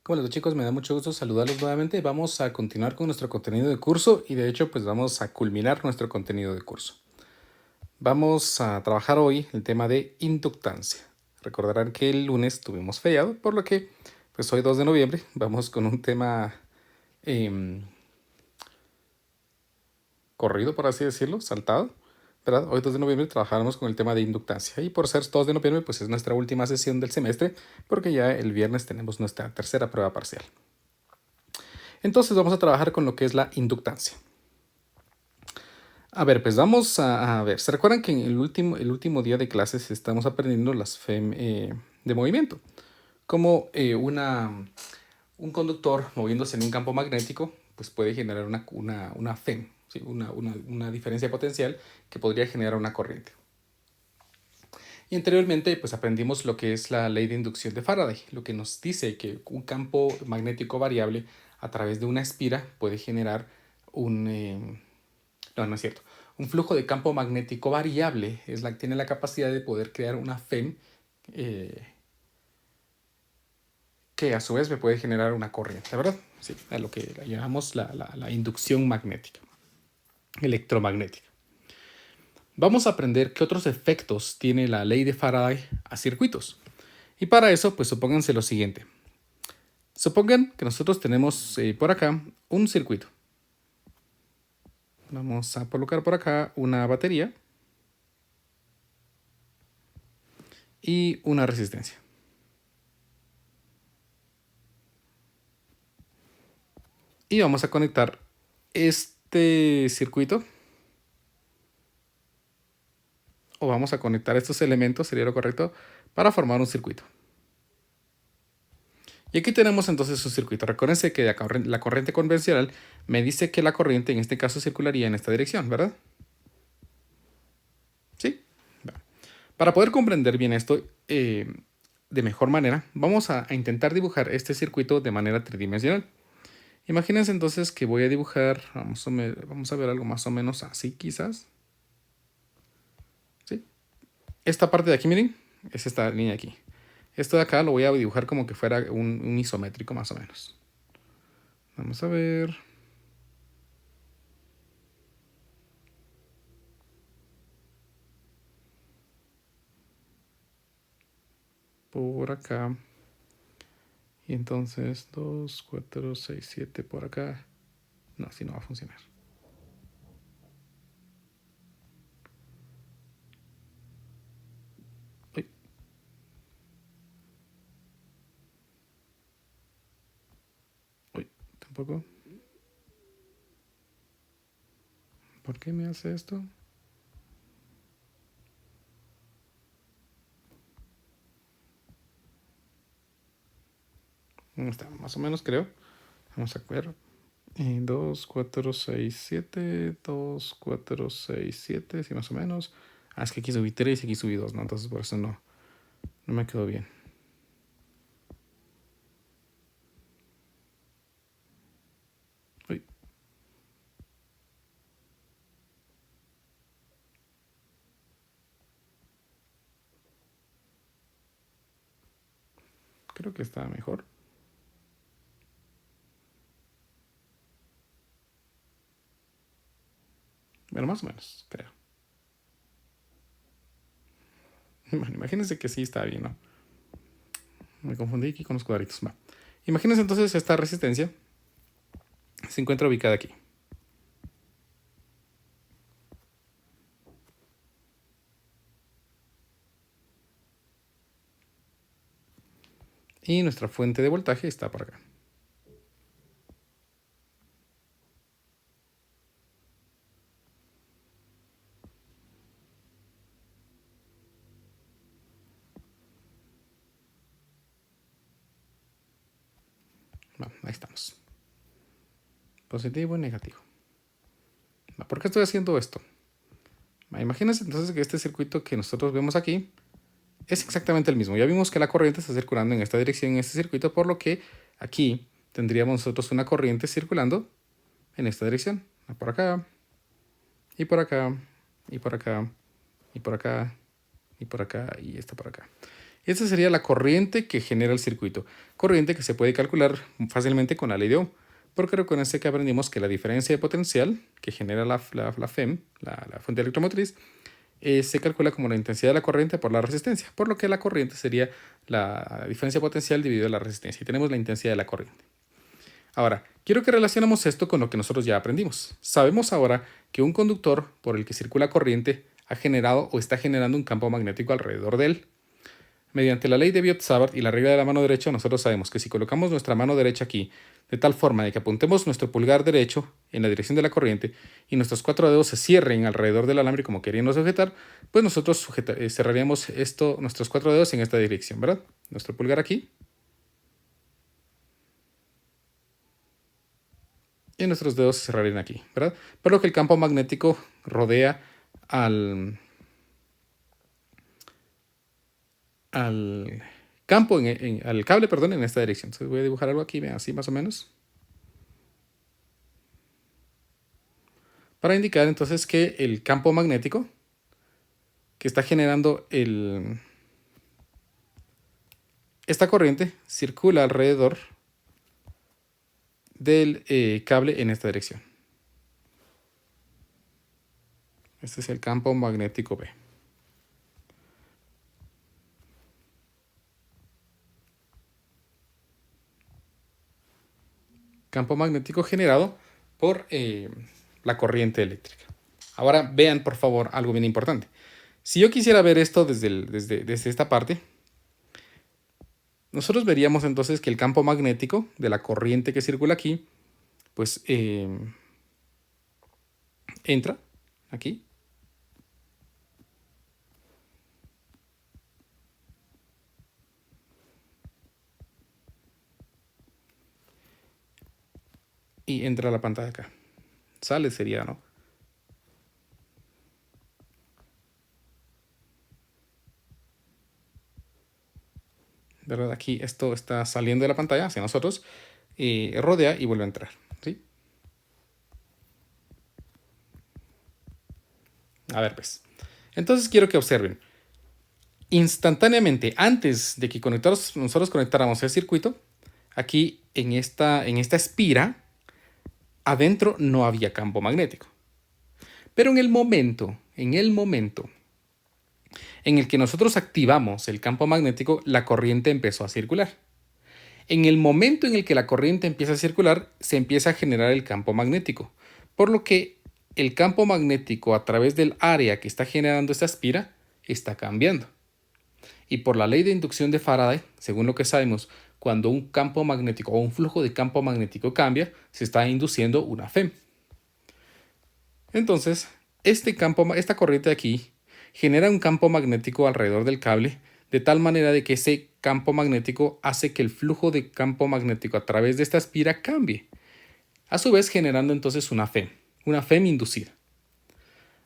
¿Cómo les va, chicos? Me da mucho gusto saludarlos nuevamente. Vamos a continuar con nuestro contenido de curso y de hecho pues vamos a culminar nuestro contenido de curso. Vamos a trabajar hoy el tema de inductancia. Recordarán que el lunes tuvimos feriado, por lo que pues hoy 2 de noviembre vamos con un tema em, corrido, por así decirlo, saltado, ¿verdad? Hoy 2 de noviembre trabajaremos con el tema de inductancia y por ser 2 de noviembre pues es nuestra última sesión del semestre porque ya el viernes tenemos nuestra tercera prueba parcial. Entonces vamos a trabajar con lo que es la inductancia. A ver, pues vamos a ver. ¿Se recuerdan que en el último día de clases estamos aprendiendo las FEM de movimiento? Como un conductor moviéndose en un campo magnético, pues puede generar una FEM, ¿sí? Una diferencia potencial que podría generar una corriente. Y anteriormente, pues aprendimos lo que es la ley de inducción de Faraday, lo que nos dice que un campo magnético variable a través de una espira puede generar no, no es cierto. Un flujo de campo magnético variable tiene la capacidad de poder crear una FEM eh, que a su vez me puede generar una corriente, ¿verdad? Sí, a lo que llamamos la inducción magnética, electromagnética. Vamos a aprender qué otros efectos tiene la ley de Faraday a circuitos. Y para eso, pues supónganse lo siguiente. Supongan que nosotros tenemos por acá un circuito. Vamos a colocar por acá una batería y una resistencia. Y vamos a conectar este circuito, o vamos a conectar estos elementos, sería lo correcto, para formar un circuito. Y aquí tenemos entonces un circuito. Recuérdense que la corriente convencional me dice que la corriente en este caso circularía en esta dirección, ¿verdad? ¿Sí? Para poder comprender bien esto de mejor manera, vamos a intentar dibujar este circuito de manera tridimensional. Imagínense entonces que voy a dibujar, vamos a ver algo más o menos así quizás. ¿Sí? Esta parte de aquí, miren, es esta línea de aquí. Esto de acá lo voy a dibujar como que fuera un isométrico más o menos. Vamos a ver. Por acá. Y entonces 2, 4, 6, 7 por acá. No, así no va a funcionar. Uy. Uy, tampoco. ¿Por qué me hace esto? Está más o menos, creo. Vamos a ver. 2, 4, 6, 7. 2, 4, 6, 7. Sí, más o menos. Ah, es que aquí subí 3 y aquí subí 2, ¿no? Entonces por eso no me quedó bien. Uy. Creo que está mejor. Bueno, más o menos, creo. Bueno, imagínense que sí está bien, ¿no? Me confundí aquí con los cuadritos. Va. Imagínense entonces esta resistencia se encuentra ubicada aquí. Y nuestra fuente de voltaje está por acá. Bueno, ahí estamos. Positivo y negativo. ¿Por qué estoy haciendo esto? Imagínense entonces que este circuito que nosotros vemos aquí es exactamente el mismo. Ya vimos que la corriente está circulando en esta dirección en este circuito, por lo que aquí tendríamos nosotros una corriente circulando en esta dirección. Por acá, y por acá, y por acá, y por acá, y por acá, y esta por acá. Esta sería la corriente que genera el circuito. Corriente que se puede calcular fácilmente con la ley de Ohm. Porque recuérdense que aprendimos que la diferencia de potencial que genera la FEM, la fuente electromotriz, se calcula como la intensidad de la corriente por la resistencia. Por lo que la corriente sería la diferencia de potencial dividido la resistencia. Y tenemos la intensidad de la corriente. Ahora, quiero que relacionemos esto con lo que nosotros ya aprendimos. Sabemos ahora que un conductor por el que circula corriente ha generado o está generando un campo magnético alrededor de él. Mediante la ley de Biot-Savart y la regla de la mano derecha, nosotros sabemos que si colocamos nuestra mano derecha aquí, de tal forma de que apuntemos nuestro pulgar derecho en la dirección de la corriente y nuestros 4 dedos se cierren alrededor del alambre como queriendo sujetar, pues nosotros cerraríamos nuestros 4 dedos en esta dirección, ¿verdad? Nuestro pulgar aquí y nuestros dedos se cerrarían aquí, ¿verdad? Por lo que el campo magnético rodea al campo, al cable, perdón, en esta dirección. Entonces voy a dibujar algo aquí, vean, así más o menos. Para indicar entonces que el campo magnético que está generando esta corriente circula alrededor del cable en esta dirección. Este es el campo magnético B. Campo magnético generado por la corriente eléctrica. Ahora vean, por favor, algo bien importante. Si yo quisiera ver esto desde esta parte, nosotros veríamos entonces que el campo magnético de la corriente que circula aquí, pues entra aquí. Y entra a la pantalla acá. Sale sería, ¿no? ¿Verdad? Aquí esto está saliendo de la pantalla hacia nosotros, rodea y vuelve a entrar, ¿sí? A ver, pues. Entonces quiero que observen. Instantáneamente, antes de que nosotros conectáramos el circuito, aquí en esta espira, adentro no había campo magnético. Pero en el momento en el que nosotros activamos el campo magnético, la corriente empezó a circular. En el momento en el que la corriente empieza a circular, se empieza a generar el campo magnético, por lo que el campo magnético a través del área que está generando esta espira está cambiando. Y por la ley de inducción de Faraday, según lo que sabemos, cuando un campo magnético o un flujo de campo magnético cambia, se está induciendo una FEM. Entonces, esta corriente de aquí genera un campo magnético alrededor del cable, de tal manera de que ese campo magnético hace que el flujo de campo magnético a través de esta espira cambie, a su vez generando entonces una FEM inducida.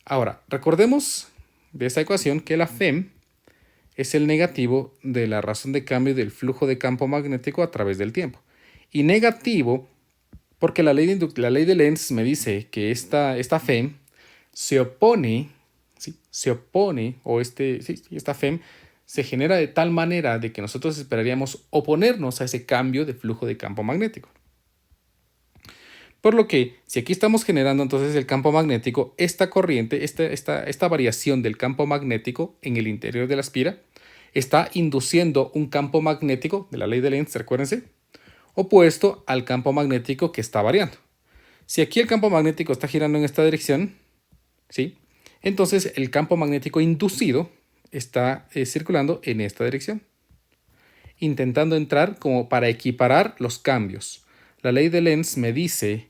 Ahora, recordemos de esta ecuación que la FEM es el negativo de la razón de cambio del flujo de campo magnético a través del tiempo. Y negativo porque la ley de Lenz me dice que esta FEM se opone, ¿sí? Esta FEM se genera de tal manera de que nosotros esperaríamos oponernos a ese cambio de flujo de campo magnético. Por lo que, si aquí estamos generando entonces el campo magnético, esta corriente, esta variación del campo magnético en el interior de la espira, está induciendo un campo magnético de la ley de Lenz, recuérdense, opuesto al campo magnético que está variando. Si aquí el campo magnético está girando en esta dirección, ¿sí? Entonces el campo magnético inducido está circulando en esta dirección, intentando entrar como para equiparar los cambios. La ley de Lenz me dice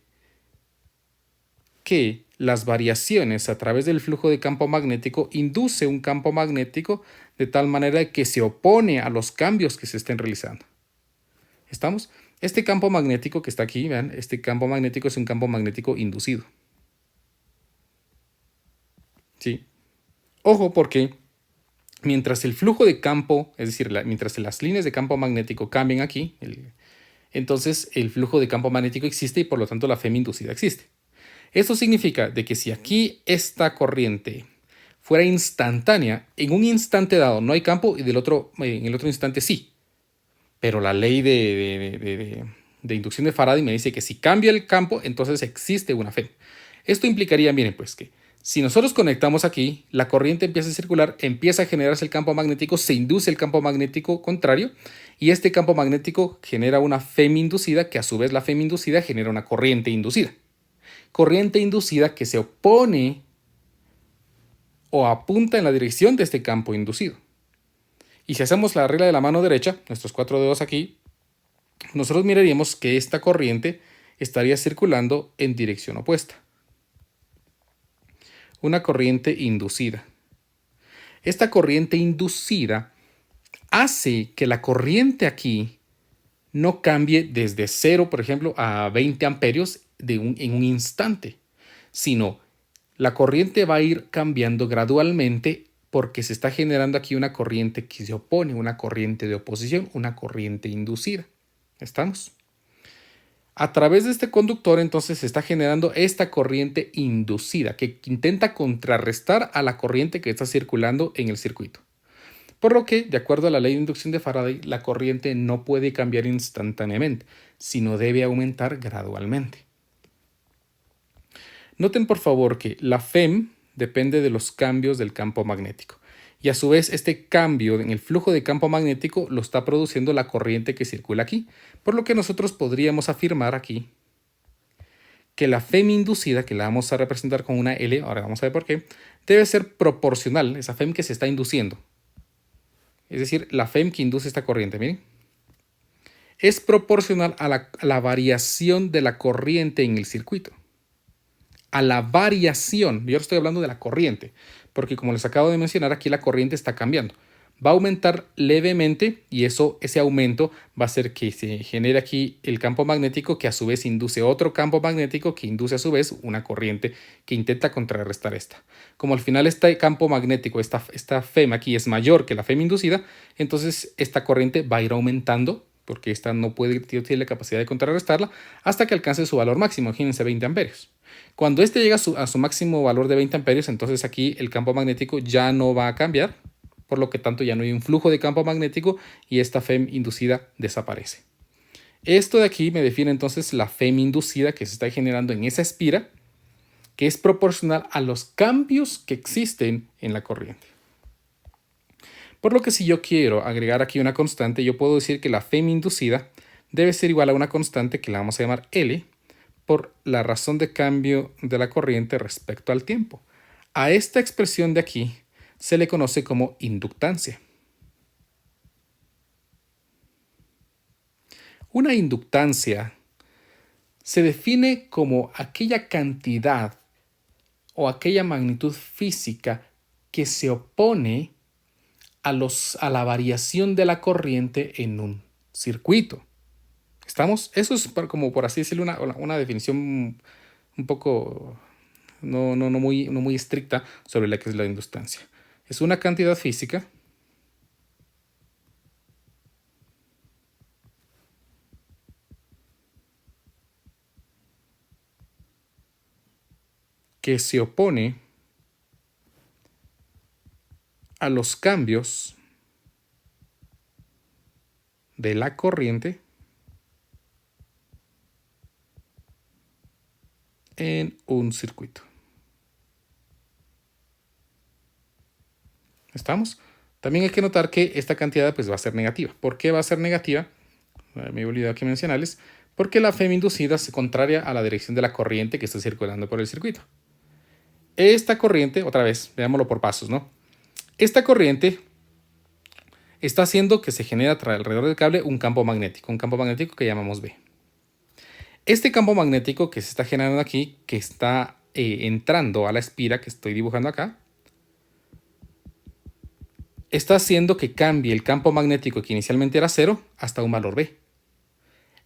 que las variaciones a través del flujo de campo magnético induce un campo magnético de tal manera que se opone a los cambios que se estén realizando. ¿Estamos? Este campo magnético que está aquí, vean, este campo magnético es un campo magnético inducido. ¿Sí? Ojo, porque mientras el flujo de campo, es decir, mientras las líneas de campo magnético cambien aquí, entonces el flujo de campo magnético existe y por lo tanto la FEM inducida existe. Esto significa de que si aquí esta corriente fuera instantánea, en un instante dado no hay campo y en el otro instante sí. Pero la ley de inducción de Faraday me dice que si cambia el campo, entonces existe una FEM. Esto implicaría, miren, pues que si nosotros conectamos aquí, la corriente empieza a circular, empieza a generarse el campo magnético, se induce el campo magnético contrario y este campo magnético genera una FEM inducida, que a su vez la FEM inducida genera una corriente inducida. Corriente inducida que se opone o apunta en la dirección de este campo inducido. Y si hacemos la regla de la mano derecha, nuestros 4 dedos aquí, nosotros miraríamos que esta corriente estaría circulando en dirección opuesta. Una corriente inducida. Esta corriente inducida hace que la corriente aquí no cambie desde 0, por ejemplo, a 20 amperios en un instante, sino la corriente va a ir cambiando gradualmente porque se está generando aquí una corriente que se opone, una corriente de oposición, una corriente inducida. ¿Estamos? A través de este conductor entonces se está generando esta corriente inducida que intenta contrarrestar a la corriente que está circulando en el circuito. Por lo que, de acuerdo a la ley de inducción de Faraday, la corriente no puede cambiar instantáneamente, sino debe aumentar gradualmente. Noten por favor que la FEM depende de los cambios del campo magnético. Y a su vez este cambio en el flujo de campo magnético lo está produciendo la corriente que circula aquí. Por lo que nosotros podríamos afirmar aquí que la FEM inducida, que la vamos a representar con una L, ahora vamos a ver por qué, debe ser proporcional, esa FEM que se está induciendo. Es decir, la FEM que induce esta corriente, miren, es proporcional a la variación de la corriente en el circuito. A la variación, yo estoy hablando de la corriente, porque como les acabo de mencionar, aquí la corriente está cambiando. Va a aumentar levemente y ese aumento va a hacer que se genere aquí el campo magnético que a su vez induce otro campo magnético que induce a su vez una corriente que intenta contrarrestar esta. Como al final este campo magnético, esta FEM aquí es mayor que la FEM inducida, entonces esta corriente va a ir aumentando porque esta no tiene la capacidad de contrarrestarla hasta que alcance su valor máximo, imagínense 20 amperios. Cuando este llega a su máximo valor de 20 amperios, entonces aquí el campo magnético ya no va a cambiar, por lo que tanto ya no hay un flujo de campo magnético y esta FEM inducida desaparece. Esto de aquí me define entonces la FEM inducida que se está generando en esa espira, que es proporcional a los cambios que existen en la corriente. Por lo que si yo quiero agregar aquí una constante, yo puedo decir que la FEM inducida debe ser igual a una constante que la vamos a llamar L por la razón de cambio de la corriente respecto al tiempo. A esta expresión de aquí se le conoce como inductancia. Una inductancia se define como aquella cantidad o aquella magnitud física que se opone a la variación de la corriente en un circuito. ¿Estamos? Eso es como por así decirlo una definición un poco no muy estricta sobre la que es la inductancia. Es una cantidad física que se opone a los cambios de la corriente en un circuito. ¿Estamos? También hay que notar que esta cantidad pues, va a ser negativa. ¿Por qué va a ser negativa? Me he olvidado que mencionarles. Porque la FEM inducida se contraria a la dirección de la corriente que está circulando por el circuito. Esta corriente, otra vez, veámoslo por pasos, ¿no? Esta corriente está haciendo que se genere alrededor del cable un campo magnético que llamamos B. Este campo magnético que se está generando aquí, que está entrando a la espira que estoy dibujando acá, está haciendo que cambie el campo magnético que inicialmente era 0 hasta un valor B.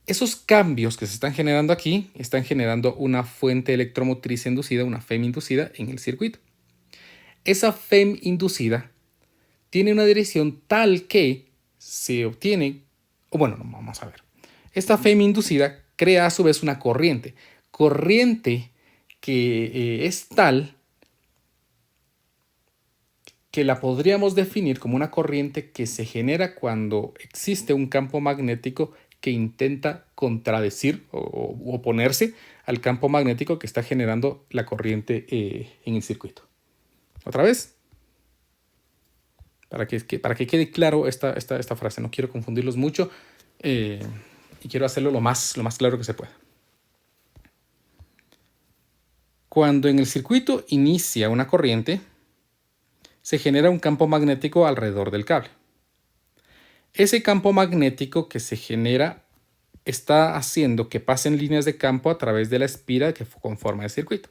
Esos cambios que se están generando aquí están generando una fuente electromotriz inducida, una FEM inducida en el circuito. Esa FEM inducida tiene una dirección tal que se obtiene, vamos a ver. Esta FEM inducida crea a su vez una corriente que es tal que la podríamos definir como una corriente que se genera cuando existe un campo magnético que intenta contradecir o oponerse al campo magnético que está generando la corriente en el circuito. Otra vez, para que quede claro esta frase, no quiero confundirlos mucho y quiero hacerlo lo más claro que se pueda. Cuando en el circuito inicia una corriente, se genera un campo magnético alrededor del cable. Ese campo magnético que se genera está haciendo que pasen líneas de campo a través de la espira que conforma el circuito.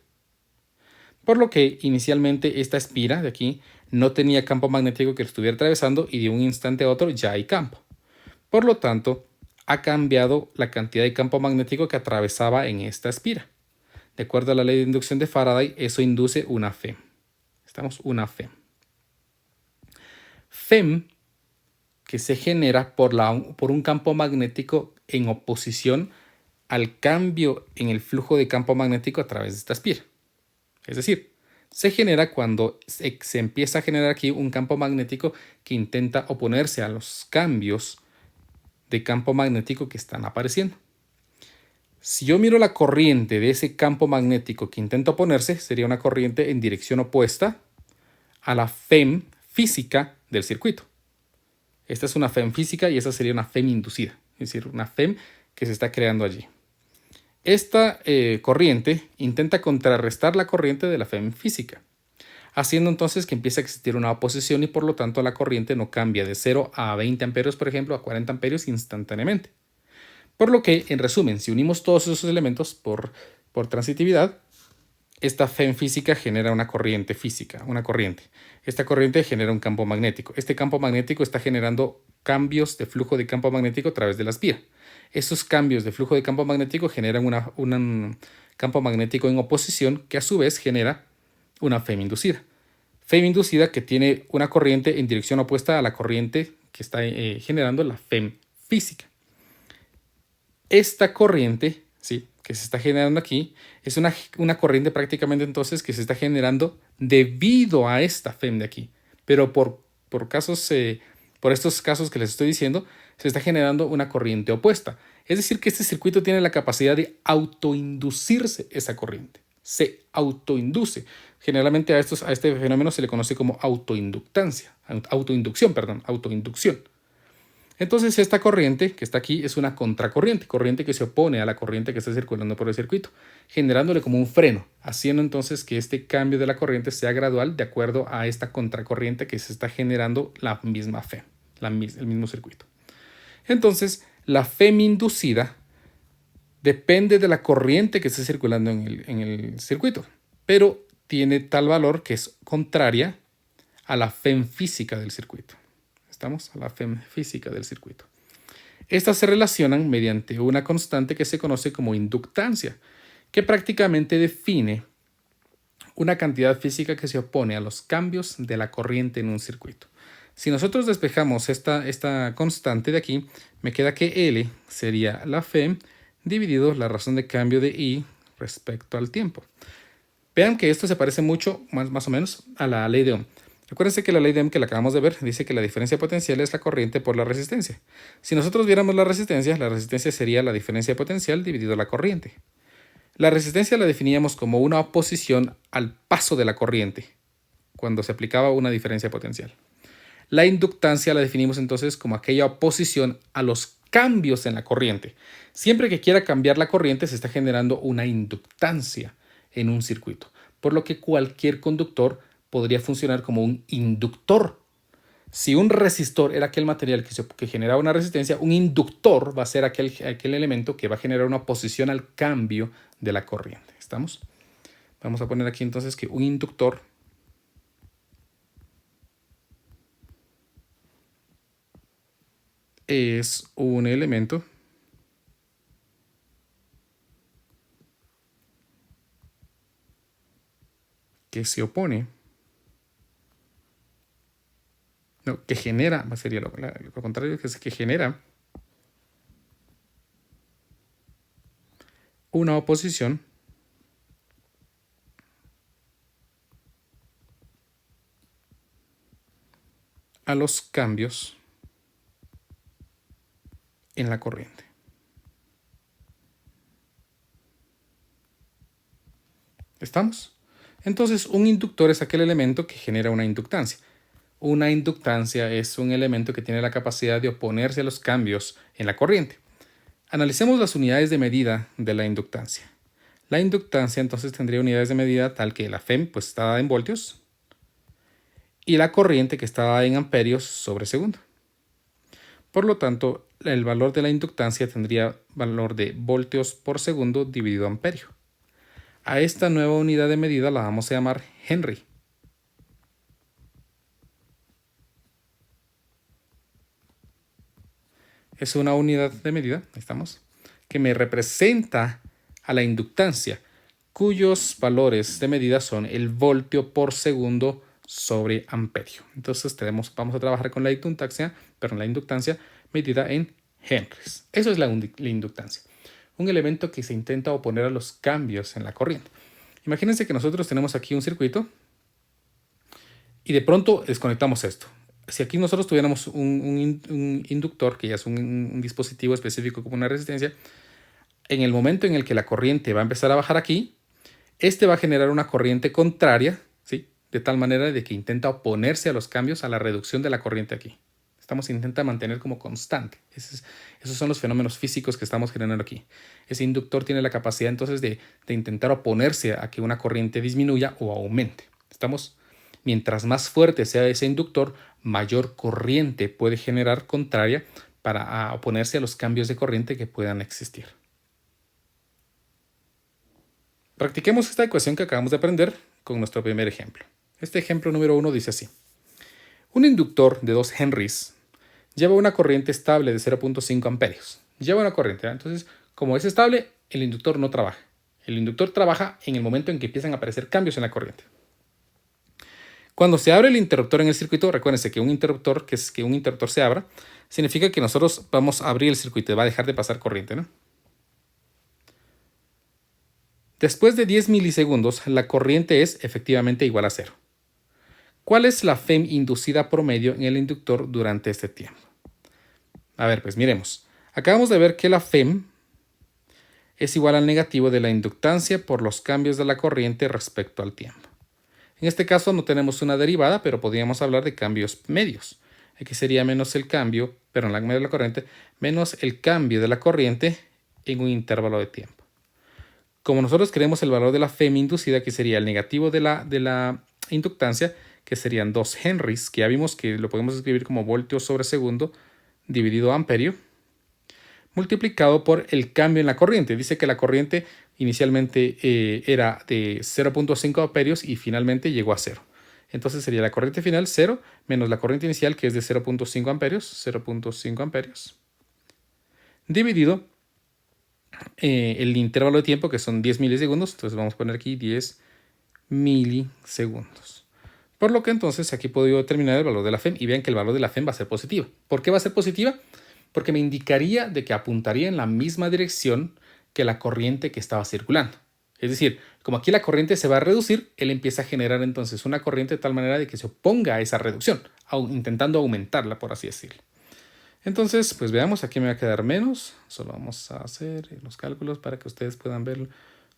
Por lo que inicialmente esta espira de aquí no tenía campo magnético que lo estuviera atravesando y de un instante a otro ya hay campo. Por lo tanto, ha cambiado la cantidad de campo magnético que atravesaba en esta espira. De acuerdo a la ley de inducción de Faraday, eso induce una FEM. Una FEM. FEM que se genera por un campo magnético en oposición al cambio en el flujo de campo magnético a través de esta espira. Es decir, se genera cuando se empieza a generar aquí un campo magnético que intenta oponerse a los cambios de campo magnético que están apareciendo. Si yo miro la corriente de ese campo magnético que intenta oponerse, sería una corriente en dirección opuesta a la FEM física del circuito. Esta es una FEM física y esa sería una FEM inducida, es decir, una FEM que se está creando allí. Esta corriente intenta contrarrestar la corriente de la FEM física, haciendo entonces que empiece a existir una oposición y por lo tanto la corriente no cambia de 0 a 20 amperios, por ejemplo, a 40 amperios instantáneamente. Por lo que, en resumen, si unimos todos esos elementos por transitividad, esta FEM física genera una corriente física, una corriente. Esta corriente genera un campo magnético. Este campo magnético está generando cambios de flujo de campo magnético a través de la espira. Esos cambios de flujo de campo magnético generan un campo magnético en oposición que a su vez genera una FEM inducida. FEM inducida que tiene una corriente en dirección opuesta a la corriente que está generando la FEM física. Esta corriente, ¿sí?, que se está generando aquí, es una corriente prácticamente entonces que se está generando debido a esta FEM de aquí. Pero por estos casos que les estoy diciendo, se está generando una corriente opuesta. Es decir, que este circuito tiene la capacidad de autoinducirse esa corriente. Se autoinduce. Generalmente a este fenómeno se le conoce como autoinducción. Entonces esta corriente que está aquí es una contracorriente, corriente que se opone a la corriente que está circulando por el circuito, generándole como un freno, haciendo entonces que este cambio de la corriente sea gradual de acuerdo a esta contracorriente que se está generando la misma FEM, el mismo circuito. Entonces la FEM inducida depende de la corriente que esté circulando en el circuito, pero tiene tal valor que es contraria a la FEM física del circuito. Estamos a la FEM física del circuito. Estas se relacionan mediante una constante que se conoce como inductancia, que prácticamente define una cantidad física que se opone a los cambios de la corriente en un circuito. Si nosotros despejamos esta constante de aquí, me queda que L sería la FEM dividido la razón de cambio de I respecto al tiempo. Vean que esto se parece mucho, más o menos, a la ley de Ohm. Acuérdense que la ley de Ohm que la acabamos de ver dice que la diferencia potencial es la corriente por la resistencia. Si nosotros viéramos la resistencia sería la diferencia potencial dividido la corriente. La resistencia la definíamos como una oposición al paso de la corriente cuando se aplicaba una diferencia potencial. La inductancia la definimos entonces como aquella oposición a los cambios en la corriente. Siempre que quiera cambiar la corriente se está generando una inductancia en un circuito, por lo que cualquier conductor podría funcionar como un inductor. Si un resistor era aquel material que generaba una resistencia, un inductor va a ser aquel elemento que va a generar una oposición al cambio de la corriente. ¿Estamos? Vamos a poner aquí entonces que un inductor es un elemento que se opone, no, que genera, sería lo contrario, que genera una oposición a los cambios en la corriente. ¿Estamos? Entonces, un inductor es aquel elemento que genera una inductancia. Una inductancia es un elemento que tiene la capacidad de oponerse a los cambios en la corriente. Analicemos las unidades de medida de la inductancia. La inductancia entonces tendría unidades de medida tal que la FEM pues está dada en voltios y la corriente que está dada en amperios sobre segundo. Por lo tanto, el valor de la inductancia tendría valor de voltios por segundo dividido amperio. A esta nueva unidad de medida la vamos a llamar Henry. Es una unidad de medida, ahí estamos, que me representa a la inductancia, cuyos valores de medida son el voltio por segundo sobre amperio. Entonces vamos a trabajar con la inductancia, medida en henries. Eso es la inductancia. Un elemento que se intenta oponer a los cambios en la corriente. Imagínense que nosotros tenemos aquí un circuito y de pronto desconectamos esto. Si aquí nosotros tuviéramos un inductor, que ya es un dispositivo específico como una resistencia, en el momento en el que la corriente va a empezar a bajar aquí, este va a generar una corriente contraria, ¿sí? De tal manera de que intenta oponerse a los cambios, a la reducción de la corriente aquí. Intenta mantener como constante. Esos son los fenómenos físicos que estamos generando aquí. Ese inductor tiene la capacidad entonces de intentar oponerse a que una corriente disminuya o aumente. Mientras más fuerte sea ese inductor, mayor corriente puede generar contraria para oponerse a los cambios de corriente que puedan existir. Practiquemos esta ecuación que acabamos de aprender con nuestro primer ejemplo. Este ejemplo número 1 dice así. Un inductor de 2 henries lleva una corriente estable de 0.5 amperios. Lleva una corriente, ¿verdad? Entonces, como es estable, el inductor no trabaja. El inductor trabaja en el momento en que empiezan a aparecer cambios en la corriente. Cuando se abre el interruptor en el circuito, recuérdense que un interruptor se abra, significa que nosotros vamos a abrir el circuito y va a dejar de pasar corriente, ¿no? Después de 10 milisegundos, la corriente es efectivamente igual a 0. ¿Cuál es la FEM inducida promedio en el inductor durante este tiempo? A ver, pues miremos. Acabamos de ver que la FEM es igual al negativo de la inductancia por los cambios de la corriente respecto al tiempo. En este caso no tenemos una derivada, pero podríamos hablar de cambios medios. Aquí sería menos el cambio, pero en la medio de la corriente, menos el cambio de la corriente en un intervalo de tiempo. Como nosotros queremos el valor de la FEM inducida, que sería el negativo de la inductancia, que serían 2 henries, que ya vimos que lo podemos escribir como voltios sobre segundo dividido amperio, multiplicado por el cambio en la corriente. Dice que la corriente inicialmente era de 0.5 amperios y finalmente llegó a 0. Entonces sería la corriente final 0 menos la corriente inicial, que es de 0.5 amperios, dividido el intervalo de tiempo, que son 10 milisegundos. Entonces vamos a poner aquí 10 milisegundos. Por lo que entonces aquí puedo determinar el valor de la FEM y vean que el valor de la FEM va a ser positiva. ¿Por qué va a ser positiva? Porque me indicaría de que apuntaría en la misma dirección que la corriente que estaba circulando. Es decir, como aquí la corriente se va a reducir, él empieza a generar entonces una corriente de tal manera de que se oponga a esa reducción, intentando aumentarla, por así decirlo. Entonces, pues veamos, aquí me va a quedar menos. Solo vamos a hacer los cálculos para que ustedes puedan ver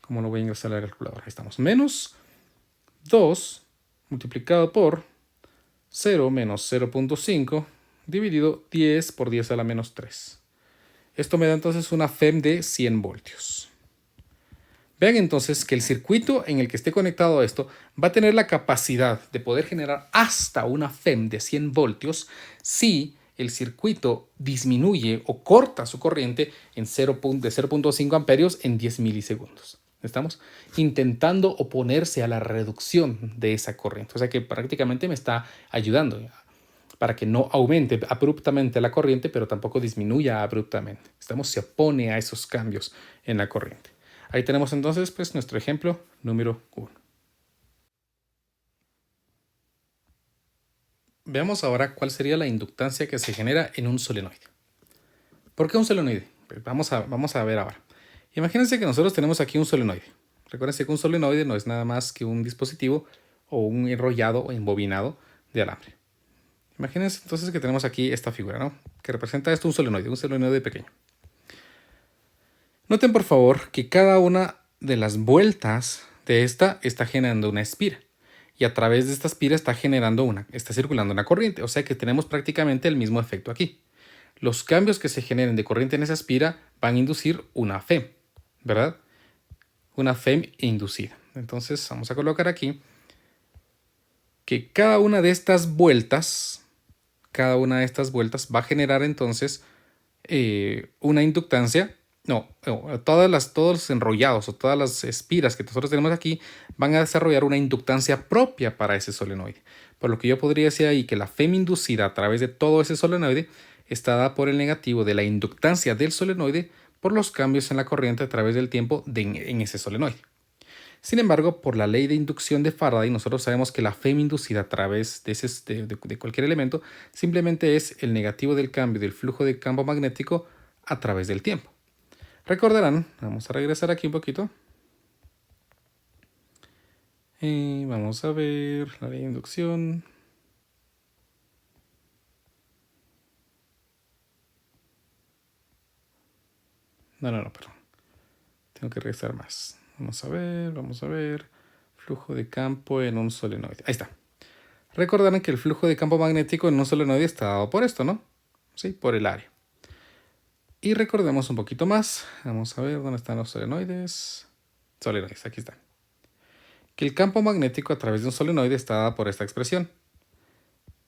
cómo lo voy a ingresar a la calculadora. Ahí estamos. Menos 2 multiplicado por 0 menos 0.5 dividido 10 por 10 a la menos 3. Esto me da entonces una FEM de 100 voltios. Vean entonces que el circuito en el que esté conectado a esto va a tener la capacidad de poder generar hasta una FEM de 100 voltios si el circuito disminuye o corta su corriente de 0.5 amperios en 10 milisegundos. Estamos intentando oponerse a la reducción de esa corriente. O sea que prácticamente me está ayudando para que no aumente abruptamente la corriente, pero tampoco disminuya abruptamente. Se opone a esos cambios en la corriente. Ahí tenemos entonces pues nuestro ejemplo número 1. Veamos ahora cuál sería la inductancia que se genera en un solenoide. ¿Por qué un solenoide? Pues vamos a ver ahora. Imagínense que nosotros tenemos aquí un solenoide. Recuerden que un solenoide no es nada más que un dispositivo o un enrollado o embobinado de alambre. Imagínense entonces que tenemos aquí esta figura, ¿no? Que representa esto un solenoide pequeño. Noten por favor que cada una de las vueltas de esta está generando una espira. Y a través de esta espira está circulando una corriente. O sea que tenemos prácticamente el mismo efecto aquí. Los cambios que se generen de corriente en esa espira van a inducir una FEM, ¿verdad? Una FEM inducida. Entonces vamos a colocar aquí que cada una de estas vueltas va a generar entonces una inductancia. Todos los enrollados o todas las espiras que nosotros tenemos aquí van a desarrollar una inductancia propia para ese solenoide. Por lo que yo podría decir ahí que la FEM inducida a través de todo ese solenoide está dada por el negativo de la inductancia del solenoide por los cambios en la corriente a través del tiempo en ese solenoide. Sin embargo, por la ley de inducción de Faraday, nosotros sabemos que la FEM inducida a través de cualquier elemento simplemente es el negativo del cambio del flujo de campo magnético a través del tiempo. Recordarán, vamos a regresar aquí un poquito. Y vamos a ver la ley de inducción. No, perdón. Tengo que regresar más. Vamos a ver. Flujo de campo en un solenoide. Ahí está. Recordarán que el flujo de campo magnético en un solenoide está dado por esto, ¿no? Sí, por el área. Y recordemos un poquito más. Vamos a ver dónde están los solenoides. Solenoides, aquí están. Que el campo magnético a través de un solenoide está dado por esta expresión.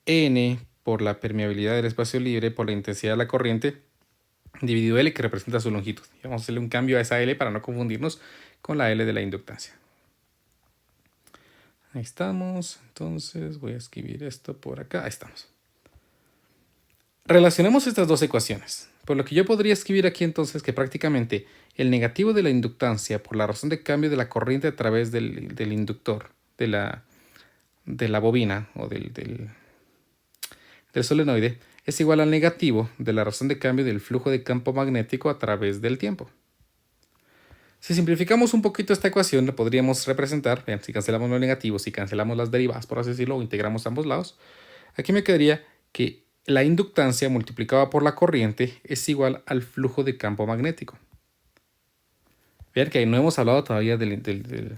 N por la permeabilidad del espacio libre por la intensidad de la corriente dividido L, que representa su longitud. Y vamos a hacerle un cambio a esa L para no confundirnos con la L de la inductancia. Ahí estamos. Entonces voy a escribir esto por acá. Ahí estamos. Relacionemos estas dos ecuaciones. Por lo que yo podría escribir aquí entonces que prácticamente el negativo de la inductancia por la razón de cambio de la corriente a través del inductor, de la bobina o del solenoide, es igual al negativo de la razón de cambio del flujo de campo magnético a través del tiempo. Si simplificamos un poquito esta ecuación, la podríamos representar, vean, si cancelamos los negativos, si cancelamos las derivadas, por así decirlo, o integramos ambos lados, aquí me quedaría que la inductancia multiplicada por la corriente es igual al flujo de campo magnético. Vean que ahí no hemos hablado todavía del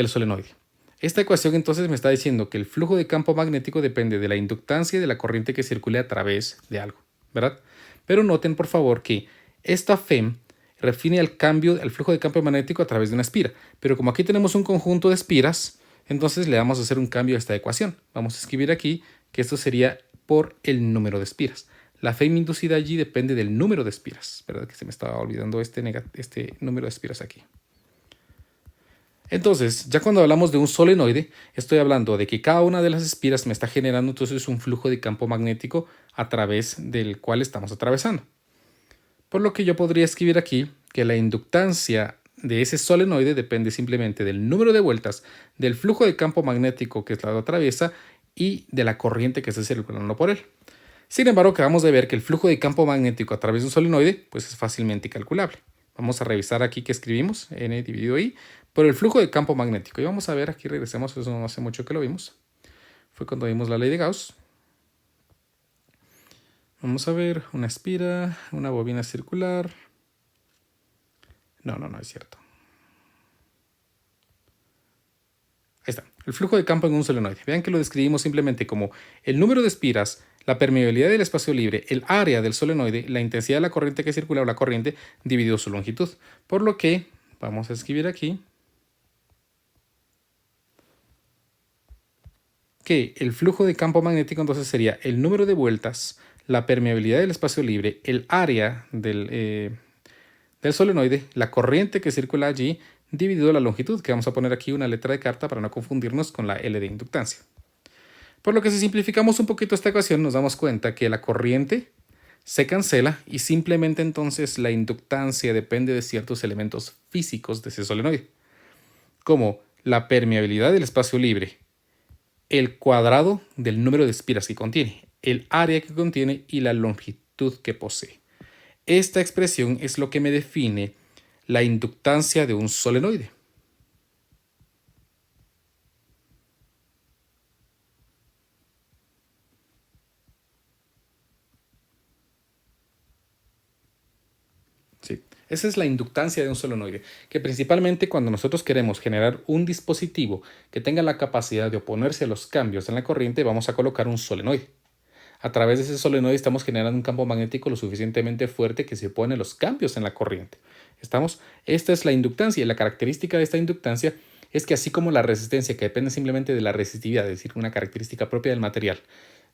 solenoide. Esta ecuación entonces me está diciendo que el flujo de campo magnético depende de la inductancia y de la corriente que circule a través de algo, ¿verdad? Pero noten por favor que esta FEM refiere al flujo de campo magnético a través de una espira. Pero como aquí tenemos un conjunto de espiras, entonces le vamos a hacer un cambio a esta ecuación. Vamos a escribir aquí que esto sería por el número de espiras. La FEM inducida allí depende del número de espiras, ¿verdad? Que se me estaba olvidando este número de espiras aquí. Entonces, ya cuando hablamos de un solenoide, estoy hablando de que cada una de las espiras me está generando entonces un flujo de campo magnético a través del cual estamos atravesando. Por lo que yo podría escribir aquí que la inductancia de ese solenoide depende simplemente del número de vueltas, del flujo de campo magnético que lo atraviesa y de la corriente que está circulando por él. Sin embargo, acabamos de ver que el flujo de campo magnético a través de un solenoide pues es fácilmente calculable. Vamos a revisar aquí que escribimos, N dividido I, por el flujo de campo magnético. Y vamos a ver, aquí regresemos, eso no hace mucho que lo vimos. Fue cuando vimos la ley de Gauss. Vamos a ver una espira, una bobina circular. No es cierto. Ahí está, el flujo de campo en un solenoide. Vean que lo describimos simplemente como el número de espiras, la permeabilidad del espacio libre, el área del solenoide, la intensidad de la corriente que circula o la corriente dividido su longitud. Por lo que vamos a escribir aquí que el flujo de campo magnético entonces sería el número de vueltas, la permeabilidad del espacio libre, el área del solenoide, la corriente que circula allí, dividido la longitud, que vamos a poner aquí una letra de carta para no confundirnos con la L de inductancia. Por lo que si simplificamos un poquito esta ecuación, nos damos cuenta que la corriente se cancela y simplemente entonces la inductancia depende de ciertos elementos físicos de ese solenoide, como la permeabilidad del espacio libre, el cuadrado del número de espiras que contiene, el área que contiene y la longitud que posee. Esta expresión es lo que me define la inductancia de un solenoide. Esa es la inductancia de un solenoide, que principalmente cuando nosotros queremos generar un dispositivo que tenga la capacidad de oponerse a los cambios en la corriente, vamos a colocar un solenoide. A través de ese solenoide estamos generando un campo magnético lo suficientemente fuerte que se opone a los cambios en la corriente. ¿Estamos? Esta es la inductancia y la característica de esta inductancia es que así como la resistencia, que depende simplemente de la resistividad, es decir, una característica propia del material,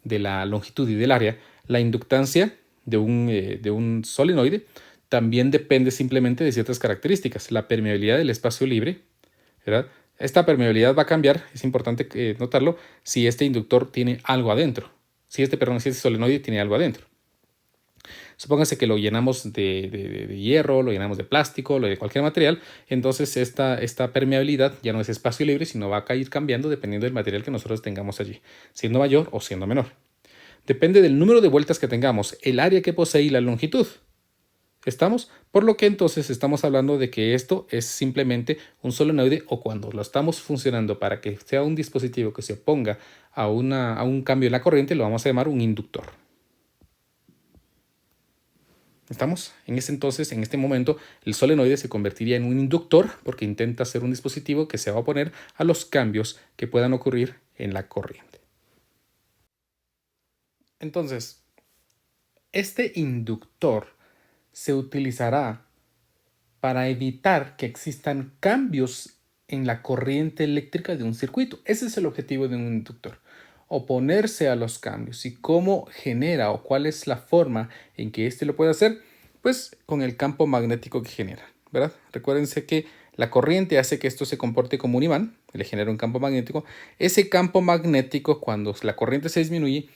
de la longitud y del área, la inductancia de un solenoide también depende simplemente de ciertas características. La permeabilidad del espacio libre, ¿verdad? Esta permeabilidad va a cambiar, es importante notarlo, si este inductor tiene algo adentro. Si este solenoide tiene algo adentro. Supóngase que lo llenamos de hierro, lo llenamos de plástico, lo de cualquier material, entonces esta permeabilidad ya no es espacio libre, sino va a ir cambiando dependiendo del material que nosotros tengamos allí, siendo mayor o siendo menor. Depende del número de vueltas que tengamos, el área que posee y la longitud. ¿Estamos? Por lo que entonces estamos hablando de que esto es simplemente un solenoide, o cuando lo estamos funcionando para que sea un dispositivo que se oponga a un cambio en la corriente, lo vamos a llamar un inductor. ¿Estamos? En este momento, el solenoide se convertiría en un inductor porque intenta ser un dispositivo que se va a oponer a los cambios que puedan ocurrir en la corriente. Entonces, este inductor se utilizará para evitar que existan cambios en la corriente eléctrica de un circuito. Ese es el objetivo de un inductor, oponerse a los cambios. ¿Y cómo genera o cuál es la forma en que éste lo puede hacer? Pues con el campo magnético que genera, ¿verdad? Recuérdense que la corriente hace que esto se comporte como un imán, le genera un campo magnético. Ese campo magnético, cuando la corriente se disminuye,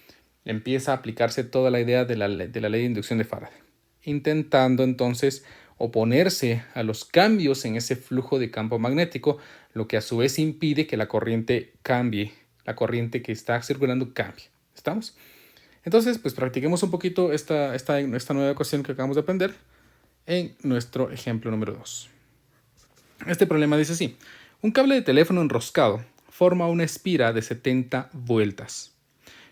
empieza a aplicarse toda la idea de la ley de inducción de Faraday, intentando entonces oponerse a los cambios en ese flujo de campo magnético, lo que a su vez impide que la corriente cambie, la corriente que está circulando cambie. ¿Estamos? Entonces, pues practiquemos un poquito esta nueva ecuación que acabamos de aprender en nuestro ejemplo número 2. Este problema dice así: un cable de teléfono enroscado forma una espira de 70 vueltas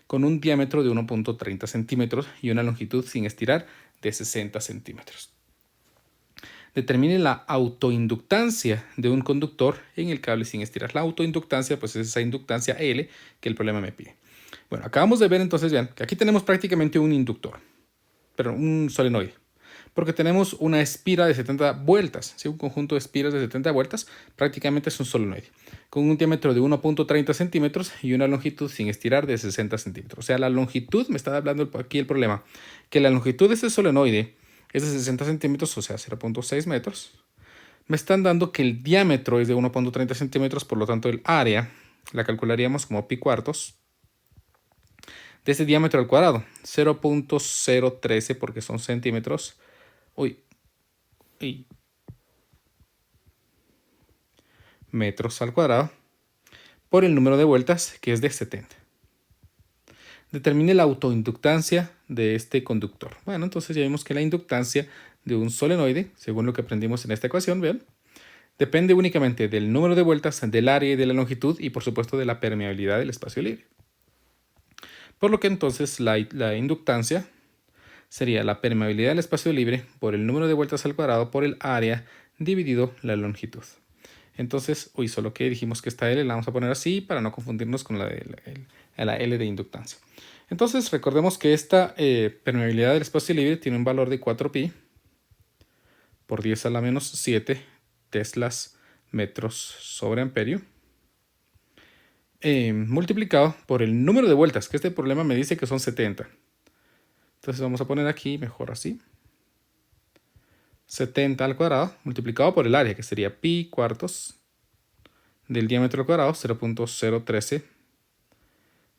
con un diámetro de 1.30 centímetros y una longitud sin estirar de 60 centímetros. Determine la autoinductancia de un conductor en el cable sin estirar. La autoinductancia, pues es esa inductancia L que el problema me pide. Bueno, acabamos de ver entonces, vean, que aquí tenemos prácticamente un inductor, pero un solenoide, porque tenemos una espira de 70 vueltas, ¿sí? Un conjunto de espiras de 70 vueltas, prácticamente es un solenoide, con un diámetro de 1.30 centímetros y una longitud sin estirar de 60 centímetros. O sea, la longitud, me está hablando aquí el problema, que la longitud de este solenoide es de 60 centímetros, o sea, 0.6 metros. Me están dando que el diámetro es de 1.30 centímetros, por lo tanto el área la calcularíamos como pi cuartos de ese diámetro al cuadrado, 0.013 porque son centímetros. Metros al cuadrado por el número de vueltas, que es de 70. Determine la autoinductancia de este conductor. Bueno, entonces ya vimos que la inductancia de un solenoide, según lo que aprendimos en esta ecuación, vean, depende únicamente del número de vueltas, del área y de la longitud y por supuesto de la permeabilidad del espacio libre. Por lo que entonces la inductancia sería la permeabilidad del espacio libre por el número de vueltas al cuadrado por el área dividido la longitud. Entonces, solo que dijimos que esta L la vamos a poner así para no confundirnos con la L de inductancia. Entonces, recordemos que esta permeabilidad del espacio libre tiene un valor de 4pi por 10 a la menos 7 teslas metros sobre amperio, multiplicado por el número de vueltas, que este problema me dice que son 70. Entonces vamos a poner aquí, mejor así, 70 al cuadrado multiplicado por el área, que sería pi cuartos del diámetro al cuadrado, 0.013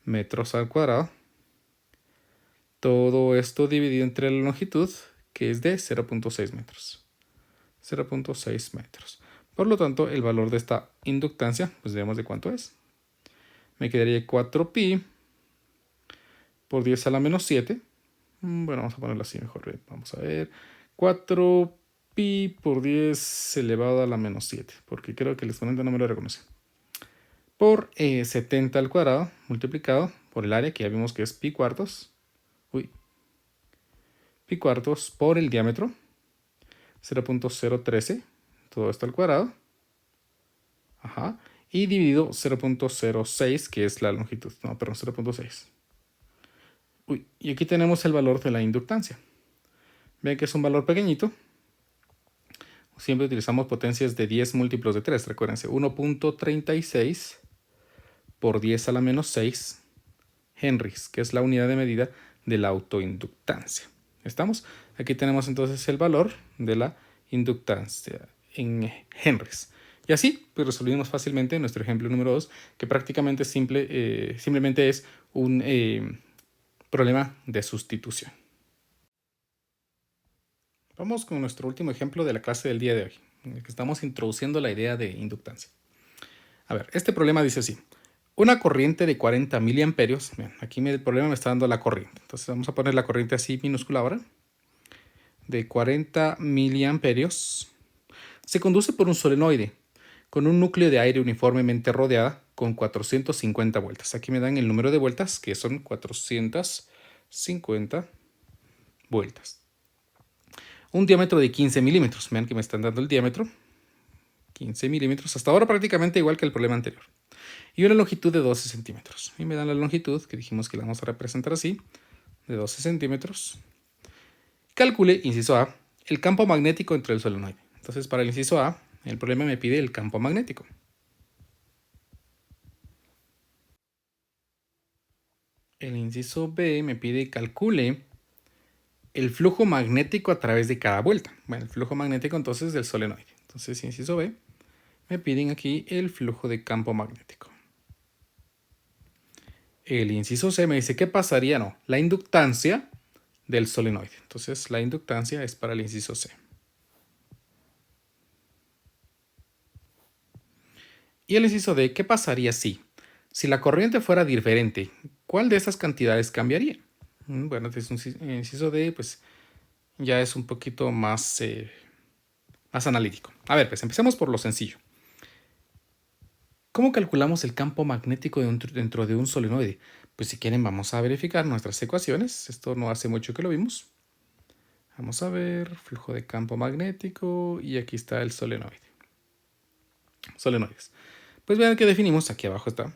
metros al cuadrado. Todo esto dividido entre la longitud, que es de 0.6 metros. 0.6 metros. Por lo tanto, el valor de esta inductancia, pues veamos de cuánto es. Me quedaría 4pi por 10 a la menos 7. Bueno, vamos a ponerlo así mejor. Vamos a ver. 4pi por 10 elevado a la menos 7, porque creo que el exponente no me lo reconoce. Por 70 al cuadrado multiplicado por el área, que ya vimos que es pi cuartos. Pi cuartos por el diámetro, 0.013, todo esto al cuadrado. Ajá. Y dividido 0.06, que es la longitud. No, perdón, 0.6. Uy, y aquí tenemos el valor de la inductancia. Ven que es un valor pequeñito. Siempre utilizamos potencias de 10 múltiplos de 3. Recuérdense, 1.36 por 10 a la menos 6 henries, que es la unidad de medida de la autoinductancia. ¿Estamos? Aquí tenemos entonces el valor de la inductancia en henries. Y así pues resolvimos fácilmente nuestro ejemplo número 2, que prácticamente simplemente es un problema de sustitución. Vamos con nuestro último ejemplo de la clase del día de hoy, en el que estamos introduciendo la idea de inductancia. A ver, este problema dice así. Una corriente de 40 miliamperios. Bien, aquí el problema me está dando la corriente. Entonces vamos a poner la corriente así minúscula ahora. De 40 miliamperios. Se conduce por un solenoide con un núcleo de aire uniformemente rodeada con 450 vueltas. Aquí me dan el número de vueltas, que son 450 vueltas. Un diámetro de 15 milímetros. Vean que me están dando el diámetro. 15 milímetros. Hasta ahora prácticamente igual que el problema anterior. Y una longitud de 12 centímetros. Y me dan la longitud, que dijimos que la vamos a representar así, de 12 centímetros. Calcule, inciso A, el campo magnético entre el solenoide. Entonces, para el inciso A, el problema me pide el campo magnético. El inciso B me pide calcule el flujo magnético a través de cada vuelta. Bueno, el flujo magnético entonces del solenoide. Entonces, inciso B, me piden aquí el flujo de campo magnético. El inciso C me dice, ¿qué pasaría? No, la inductancia del solenoide. Entonces, la inductancia es para el inciso C. Y el inciso D, ¿qué pasaría si la corriente fuera diferente? ¿Cuál de estas cantidades cambiaría? Bueno, es un inciso D, pues ya es un poquito más analítico. A ver, pues empecemos por lo sencillo. ¿Cómo calculamos el campo magnético dentro de un solenoide? Pues si quieren vamos a verificar nuestras ecuaciones. Esto no hace mucho que lo vimos. Vamos a ver, flujo de campo magnético y aquí está el solenoide. Solenoides. Pues vean que definimos, aquí abajo está,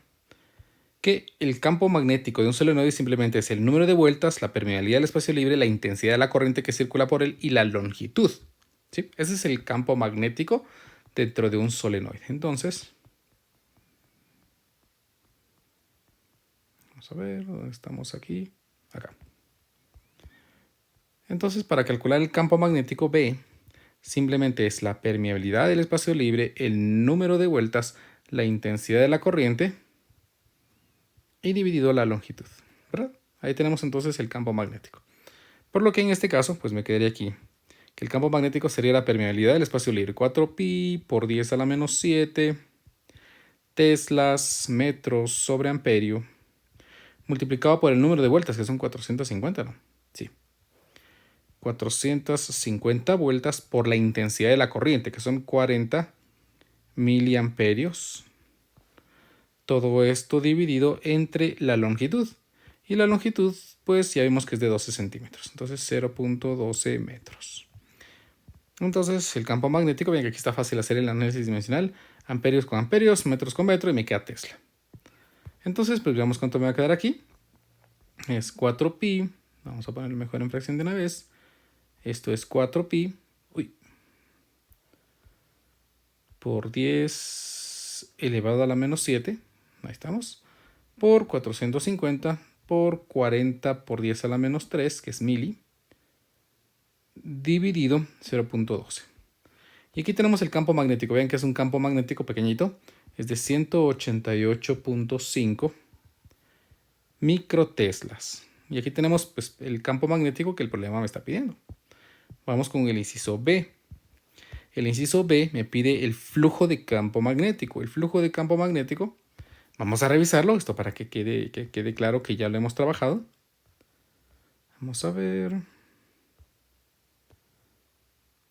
que el campo magnético de un solenoide simplemente es el número de vueltas, la permeabilidad del espacio libre, la intensidad de la corriente que circula por él y la longitud. ¿Sí? Ese es el campo magnético dentro de un solenoide. Entonces, vamos a ver, ¿dónde estamos aquí? Acá. Entonces, para calcular el campo magnético B, simplemente es la permeabilidad del espacio libre, el número de vueltas, la intensidad de la corriente y dividido la longitud, ¿verdad? Ahí tenemos entonces el campo magnético. Por lo que en este caso, pues me quedaría aquí, que el campo magnético sería la permeabilidad del espacio libre, 4pi por 10 a la menos 7 teslas metros sobre amperio, multiplicado por el número de vueltas, que son 450, ¿no? Sí. 450 vueltas por la intensidad de la corriente, que son 40 miliamperios. Todo esto dividido entre la longitud. Y la longitud, pues ya vimos que es de 12 centímetros. Entonces 0.12 metros. Entonces el campo magnético, bien que aquí está fácil hacer el análisis dimensional. Amperios con amperios, metros con metro y me queda Tesla. Entonces pues veamos cuánto me va a quedar aquí. Es 4pi. Vamos a ponerlo mejor en fracción de una vez. Esto es 4pi. Uy. Por 10 elevado a la menos 7. Ahí estamos. Por 450 por 40 por 10 a la menos 3, que es mili, dividido 0.12. Y aquí tenemos el campo magnético. Vean que es un campo magnético pequeñito. Es de 188.5 microteslas. Y aquí tenemos pues, el campo magnético que el problema me está pidiendo. Vamos con el inciso B. El inciso B me pide el flujo de campo magnético. El flujo de campo magnético, vamos a revisarlo, esto para que quede claro que ya lo hemos trabajado. Vamos a ver.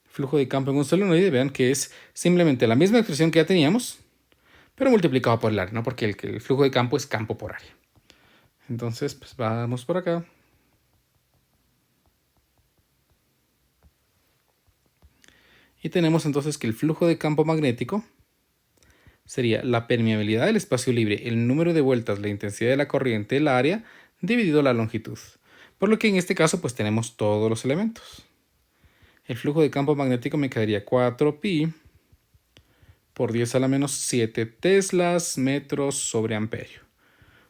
Flujo de campo en un solenoide, vean que es simplemente la misma expresión que ya teníamos, pero multiplicado por el área, ¿no? Porque el flujo de campo es campo por área. Entonces, pues vamos por acá. Y tenemos entonces que el flujo de campo magnético sería la permeabilidad del espacio libre, el número de vueltas, la intensidad de la corriente, el área, dividido la longitud. Por lo que en este caso pues tenemos todos los elementos. El flujo de campo magnético me quedaría 4pi por 10 a la menos 7 teslas metros sobre amperio,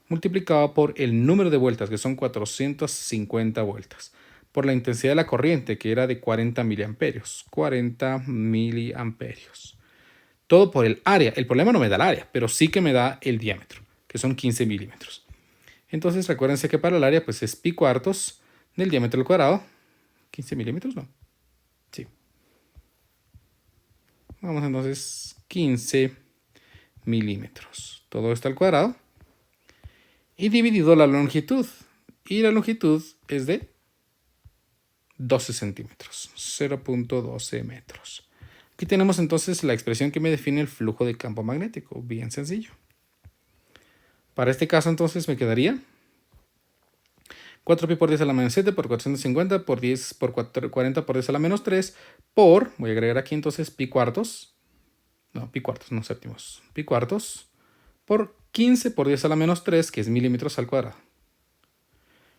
multiplicado por el número de vueltas, que son 450 vueltas, por la intensidad de la corriente, que era de 40 miliamperios. 40 miliamperios. Todo por el área. El problema no me da el área, pero sí que me da el diámetro, que son 15 milímetros. Entonces recuérdense que para el área pues es pi cuartos del diámetro al cuadrado. 15 milímetros, no. Sí. Vamos entonces 15 milímetros. Todo esto al cuadrado. Y dividido la longitud. Y la longitud es de 12 centímetros. 0.12 metros. Aquí tenemos entonces la expresión que me define el flujo de campo magnético. Bien sencillo. Para este caso entonces me quedaría 4pi por 10 a la menos 7 por 450 por 10 por 40 por 10 a la menos 3 por, voy a agregar aquí entonces pi cuartos, no séptimos, pi cuartos por 15 por 10 a la menos 3, que es milímetros al cuadrado.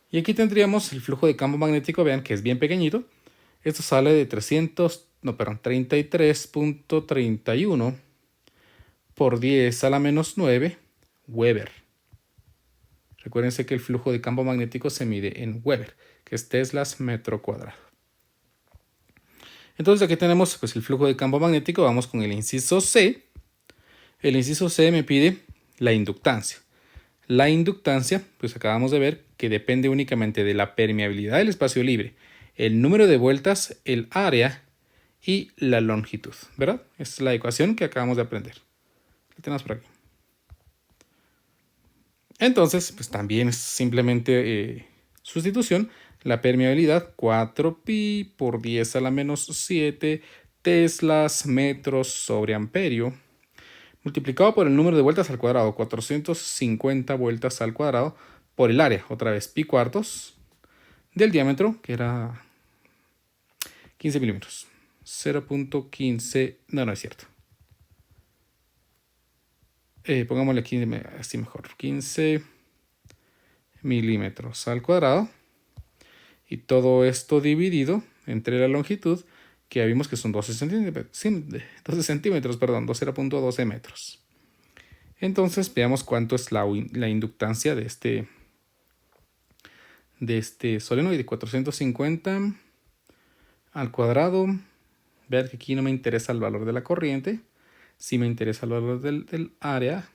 Y aquí tendríamos el flujo de campo magnético, vean que es bien pequeñito. Esto sale de 33.31 por 10 a la menos 9 Weber. Recuérdense que el flujo de campo magnético se mide en Weber, que es teslas metro cuadrado. Entonces aquí tenemos pues, el flujo de campo magnético. Vamos con el inciso C. El inciso C me pide la inductancia. La inductancia, pues acabamos de ver que depende únicamente de la permeabilidad del espacio libre, el número de vueltas, el área y la longitud, ¿verdad? Esta es la ecuación que acabamos de aprender. La tenemos por aquí. Entonces, pues también es simplemente sustitución. La permeabilidad, 4pi por 10 a la menos 7 teslas metros sobre amperio, multiplicado por el número de vueltas al cuadrado, 450 vueltas al cuadrado, por el área, otra vez pi cuartos, del diámetro, que era 15 milímetros. 0.15, no es cierto. Pongámosle aquí así mejor, 15 milímetros al cuadrado. Y todo esto dividido entre la longitud, que ya vimos que son 12 centímetros, perdón, 0.12 metros. Entonces veamos cuánto es la inductancia de este solenoide. 450 al cuadrado. Vean que aquí no me interesa el valor de la corriente, sí me interesa el valor del área,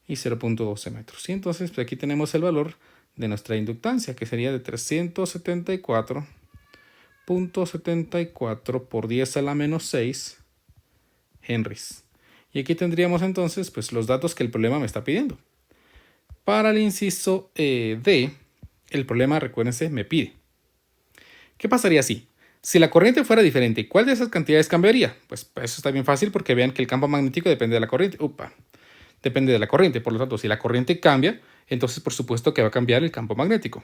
y 0.12 metros. Y entonces pues aquí tenemos el valor de nuestra inductancia, que sería de 374.74 por 10 a la menos 6 henries. Y aquí tendríamos entonces pues los datos que el problema me está pidiendo. Para el inciso D, el problema, recuérdense, me pide. ¿Qué pasaría si la corriente fuera diferente? ¿Cuál de esas cantidades cambiaría? Pues eso está bien fácil, porque vean que el campo magnético depende de la corriente. Depende de la corriente. Por lo tanto, si la corriente cambia, entonces por supuesto que va a cambiar el campo magnético.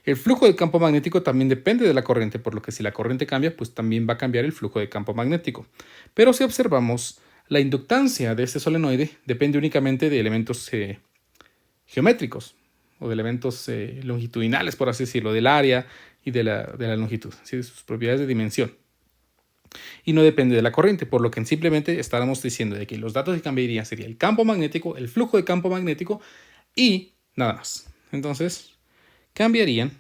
El flujo de campo magnético también depende de la corriente, por lo que si la corriente cambia, pues también va a cambiar el flujo de campo magnético. Pero si observamos, la inductancia de este solenoide depende únicamente de elementos geométricos o de elementos longitudinales, por así decirlo, del área y de la longitud, ¿sí? De sus propiedades de dimensión. Y no depende de la corriente, por lo que simplemente estábamos diciendo de que los datos que cambiarían sería el campo magnético, el flujo de campo magnético y nada más. Entonces, cambiarían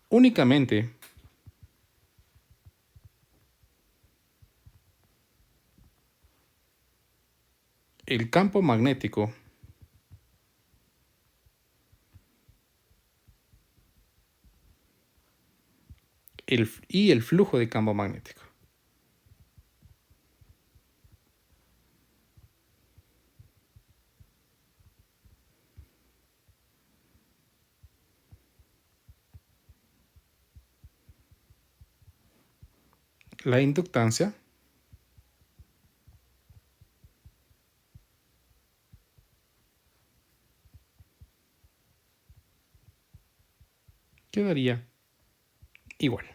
únicamente el campo magnético y el flujo de campo magnético. La inductancia quedaría Y bueno,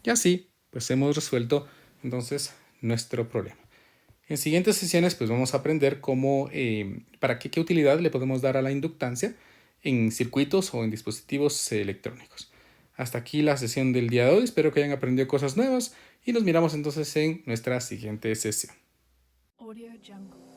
y así pues hemos resuelto entonces nuestro problema. En siguientes sesiones pues vamos a aprender cómo, para qué utilidad le podemos dar a la inductancia en circuitos o en dispositivos electrónicos. Hasta aquí la sesión del día de hoy. Espero que hayan aprendido cosas nuevas y nos miramos entonces en nuestra siguiente sesión. Audio Jungle.